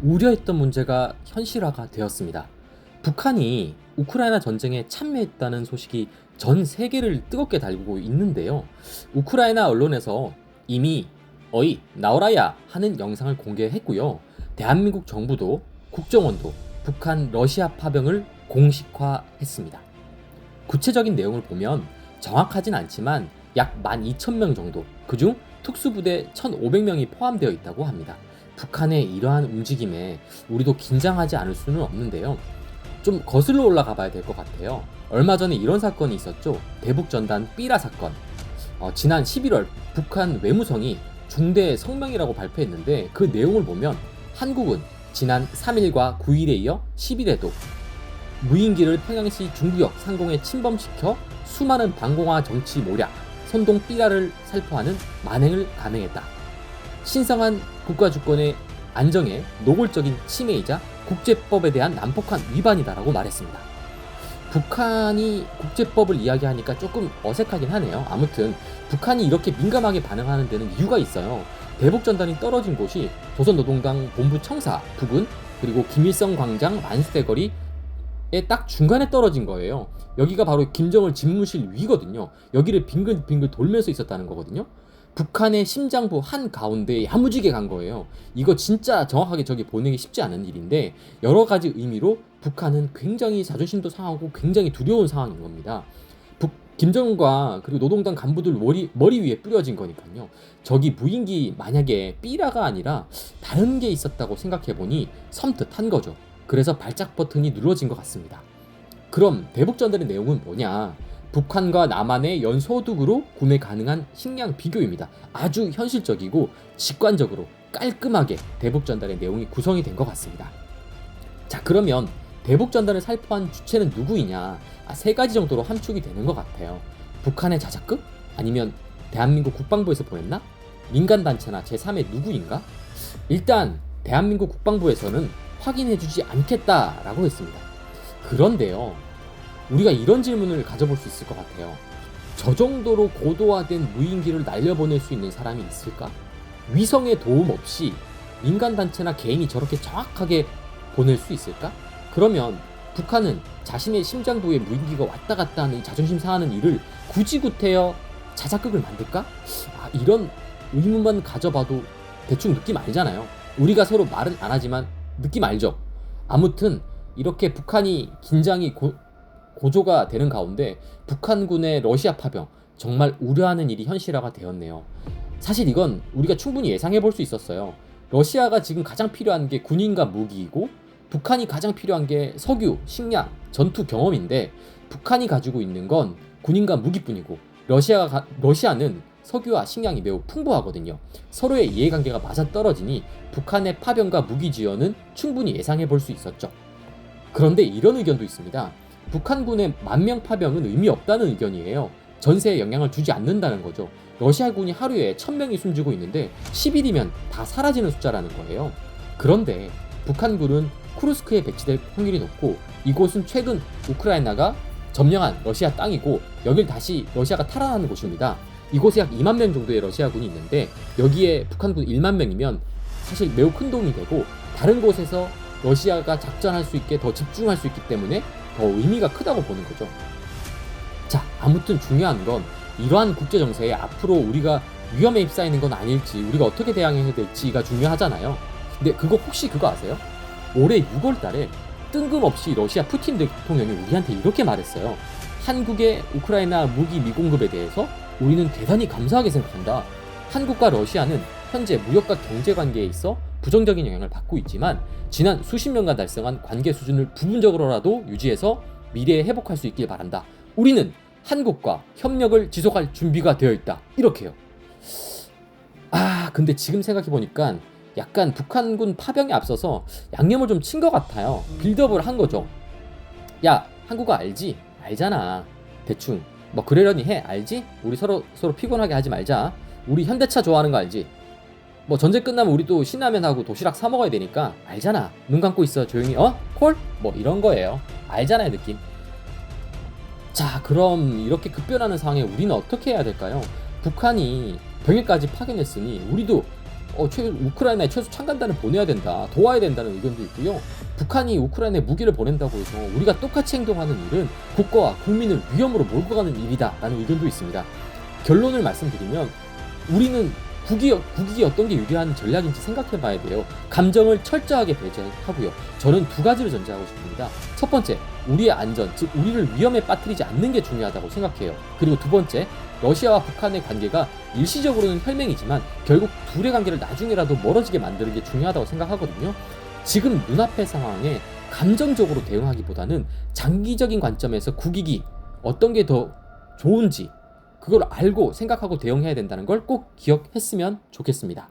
우려했던 문제가 현실화가 되었습니다. 북한이 우크라이나 전쟁에 참여했다는 소식이 전 세계를 뜨겁게 달구고 있는데요. 우크라이나 언론에서 이미 어이 나오라야 하는 영상을 공개했고요. 대한민국 정부도 국정원도 북한 러시아 파병을 공식화했습니다. 구체적인 내용을 보면 정확하진 않지만 약 12,000명 정도, 그중 특수부대 1,500명이 포함되어 있다고 합니다. 북한의 이러한 움직임에 우리도 긴장하지 않을 수는 없는데요. 좀 거슬러 올라가 봐야 될 것 같아요. 얼마 전에 이런 사건이 있었죠. 대북전단 삐라 사건. 지난 11월 북한 외무성이 중대 성명이라고 발표했는데 그 내용을 보면 한국은 지난 3일과 9일에 이어 10일에도 무인기를 평양시 중구역 상공에 침범시켜 수많은 방공화 정치 모략, 선동 삐라를 살포하는 만행을 감행했다. 신성한 국가주권의 안정에 노골적인 침해이자 국제법에 대한 난폭한 위반이다라고 말했습니다. 북한이 국제법을 이야기하니까 조금 어색하긴 하네요. 아무튼 북한이 이렇게 민감하게 반응하는 데는 이유가 있어요. 대북전단이 떨어진 곳이 조선노동당 본부 청사 부근, 그리고 김일성 광장 만수대거리에 딱 중간에 떨어진 거예요. 여기가 바로 김정을 집무실 위거든요. 여기를 빙글빙글 돌면서 있었다는 거거든요. 북한의 심장부 한가운데에 야무지게 간 거예요. 이거 진짜 정확하게 저기 보내기 쉽지 않은 일인데, 여러 가지 의미로 북한은 굉장히 자존심도 상하고 굉장히 두려운 상황인 겁니다. 김정은과 그리고 노동당 간부들 머리 위에 뿌려진 거니까요. 저기 무인기 만약에 삐라가 아니라 다른 게 있었다고 생각해보니 섬뜩한 거죠. 그래서 발작 버튼이 눌러진 것 같습니다. 그럼 대북전단의 내용은 뭐냐? 북한과 남한의 연소득으로 구매 가능한 식량 비교입니다. 아주 현실적이고 직관적으로 깔끔하게 대북전단의 내용이 구성이 된 것 같습니다. 자, 그러면 대북전단을 살포한 주체는 누구이냐? 세 가지 정도로 함축이 되는 것 같아요. 북한의 자작극? 아니면 대한민국 국방부에서 보냈나? 민간단체나 제3의 누구인가? 일단 대한민국 국방부에서는 확인해주지 않겠다라고 했습니다. 그런데요, 우리가 이런 질문을 가져볼 수 있을 것 같아요. 저 정도로 고도화된 무인기를 날려보낼 수 있는 사람이 있을까? 위성의 도움 없이 민간단체나 개인이 저렇게 정확하게 보낼 수 있을까? 그러면 북한은 자신의 심장부에 무인기가 왔다 갔다 하는 이 자존심 상하는 일을 굳이 구태여 자작극을 만들까? 이런 의문만 가져봐도 대충 느낌 알잖아요. 우리가 서로 말은 안 하지만 느낌 알죠? 아무튼 이렇게 북한이 긴장이 고조가 되는 가운데 북한군의 러시아 파병, 정말 우려하는 일이 현실화가 되었네요. 사실 이건 우리가 충분히 예상해 볼 수 있었어요. 러시아가 지금 가장 필요한 게 군인과 무기이고, 북한이 가장 필요한 게 석유, 식량, 전투 경험인데, 북한이 가지고 있는 건 군인과 무기뿐이고 러시아는 석유와 식량이 매우 풍부하거든요. 서로의 이해관계가 맞아떨어지니 북한의 파병과 무기 지원은 충분히 예상해 볼 수 있었죠. 그런데 이런 의견도 있습니다. 북한군의 10,000명 파병은 의미 없다는 의견이에요. 전세에 영향을 주지 않는다는 거죠. 러시아군이 하루에 1,000명이 숨지고 있는데 10일이면 다 사라지는 숫자라는 거예요. 그런데 북한군은 쿠르스크에 배치될 확률이 높고, 이곳은 최근 우크라이나가 점령한 러시아 땅이고 여길 다시 러시아가 탈환하는 곳입니다. 이곳에 약 2만 명 정도의 러시아군이 있는데 여기에 북한군 1만 명이면 사실 매우 큰 도움이 되고, 다른 곳에서 러시아가 작전할 수 있게 더 집중할 수 있기 때문에 더 의미가 크다고 보는 거죠. 자, 아무튼 중요한 건 이러한 국제 정세에 앞으로 우리가 위험에 휩싸이는 건 아닐지, 우리가 어떻게 대응해야 될지가 중요하잖아요. 근데 혹시 그거 아세요? 올해 6월 달에 뜬금없이 러시아 푸틴 대통령이 우리한테 이렇게 말했어요. 한국의 우크라이나 무기 미공급에 대해서 우리는 대단히 감사하게 생각한다. 한국과 러시아는 현재 무역과 경제 관계에 있어 부정적인 영향을 받고 있지만 지난 수십 년간 달성한 관계 수준을 부분적으로라도 유지해서 미래에 회복할 수 있길 바란다. 우리는 한국과 협력을 지속할 준비가 되어 있다. 이렇게요. 근데 지금 생각해보니까 약간 북한군 파병에 앞서서 양념을 좀 친 것 같아요. 빌드업을 한 거죠. 야, 한국어 알지? 알잖아. 대충 뭐 그러려니 해. 알지? 우리 서로 피곤하게 하지 말자. 우리 현대차 좋아하는 거 알지? 뭐 전쟁 끝나면 우리 또 신라면하고 도시락 사 먹어야 되니까 알잖아. 눈 감고 있어. 조용히. 콜? 뭐 이런 거예요. 알잖아요, 느낌. 자, 그럼 이렇게 급변하는 상황에 우리는 어떻게 해야 될까요? 북한이 병역까지 파견했으니 우리도 우크라이나에 최소 창간단을 보내야 된다, 도와야 된다는 의견도 있고요. 북한이 우크라이나에 무기를 보낸다고 해서 우리가 똑같이 행동하는 일은 국가와 국민을 위험으로 몰고 가는 일이다라는 의견도 있습니다. 결론을 말씀드리면 우리는 국익이 어떤 게 유리한 전략인지 생각해 봐야 돼요. 감정을 철저하게 배제하고요. 저는 두 가지를 전제하고 싶습니다. 첫 번째, 우리의 안전, 즉 우리를 위험에 빠뜨리지 않는 게 중요하다고 생각해요. 그리고 두 번째, 러시아와 북한의 관계가 일시적으로는 혈맹이지만 결국 둘의 관계를 나중에라도 멀어지게 만드는 게 중요하다고 생각하거든요. 지금 눈앞의 상황에 감정적으로 대응하기보다는 장기적인 관점에서 국익이 어떤 게 더 좋은지 그걸 알고 생각하고 대응해야 된다는 걸 꼭 기억했으면 좋겠습니다.